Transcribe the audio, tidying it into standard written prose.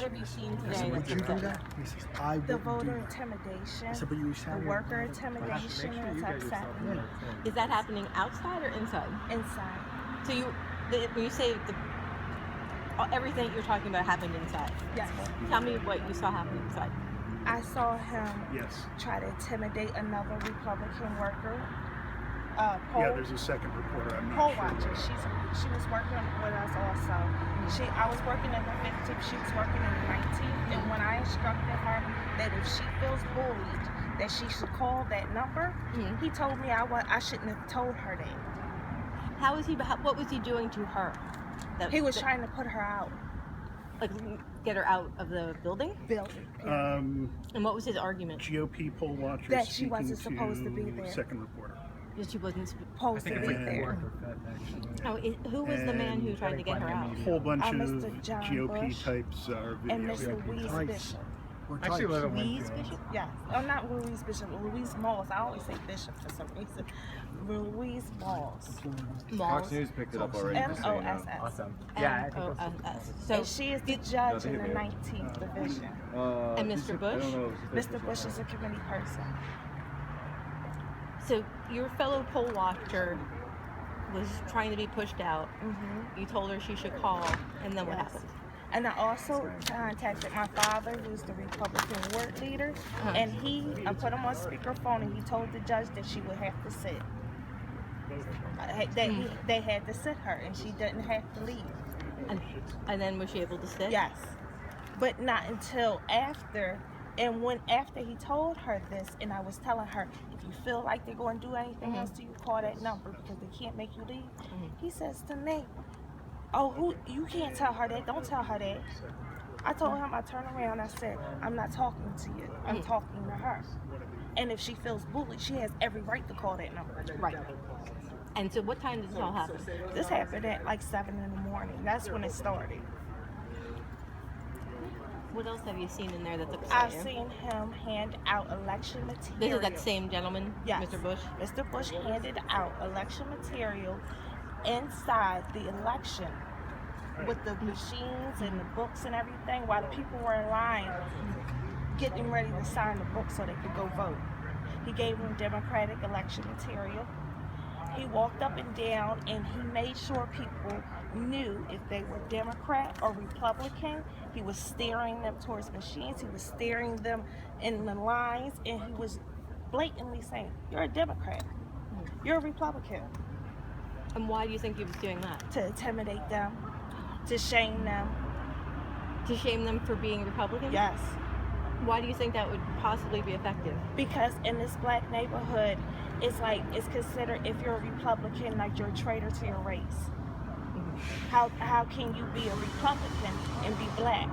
What have you seen I said, today? would you do that? He says, I The wouldn't do voter that. intimidation, I said, but you the sounded worker intimidation, and it's upsetting me Is that happening outside or inside? inside. So when you say everything that you're talking about happened inside, Yes. tell me what you saw happen inside. I saw him Yes. try to intimidate another Republican worker. Yeah, there's a second reporter. I'm Poll not sure. watcher. She was working with us also. I was working in the 15th. She was working in the 19th. And when I instructed her that if she feels bullied, that she should call that number, he told me I shouldn't have told her that. What was he doing to her? He was trying to put her out. Like get her out of the building? Building. And what was his argument? GOP poll watchers That she wasn't speaking supposed to be there. Second reporter. That she wasn't. Supposed to be there. Who was the man who tried to get her out? A whole bunch of Mr. John GOP Bush types are and Miss videos. Louise Types. Bishop. We're Actually, types. Louise Bishop? Yes. Oh, not Louise Bishop. Louise Malls. I always say Bishop for some reason. Louise Malls. Malls. Fox News picked it up already. just so you know. M-O-S-S. Awesome. Yeah, I think that's M-O-S-S. So And she is the judge in the 19th division. And Mr. Bush? I don't know. Mr. Bush is a committee person. So your fellow poll watcher was trying to be pushed out. You told her she should call, and then what Yes. happened? And I also contacted my father, who's the Republican ward leader, and I put him on speakerphone, and he told the judge that she would have to sit. They had to sit her, and she didn't have to leave. And then was she able to sit? Yes, but not until after. And after he told her this, and I was telling her, if you feel like they're going to do anything else to you, call that number because they can't make you leave. He says to me, "Oh, you can't tell her that. Don't tell her that." I told him, I turned around, I said, "I'm not talking to you. I'm talking to her. And if she feels bullied, she has every right to call that number." Right. And so what time did this all happen? This happened at like 7 in the morning. That's when it started. What else have you seen in there that's I've upsetting? seen him hand out election material. This is that same gentleman, Yes. Mr. Bush? Mr. Bush handed out election material inside the election with the machines and the books and everything while the people were in line getting ready to sign the book so they could go vote. He gave them Democratic election material. He walked up and down and he made sure people knew if they were Democrat or Republican. He was steering them towards machines. He was steering them in the lines, and he was blatantly saying, "You're a Democrat. You're a Republican." And why do you think he was doing that? To intimidate them, to shame them. To shame them for being Republican? Yes. Why do you think that would possibly be effective? Because in this black neighborhood, it's considered, if you're a Republican, like you're a traitor to your race. How can you be a Republican and be black?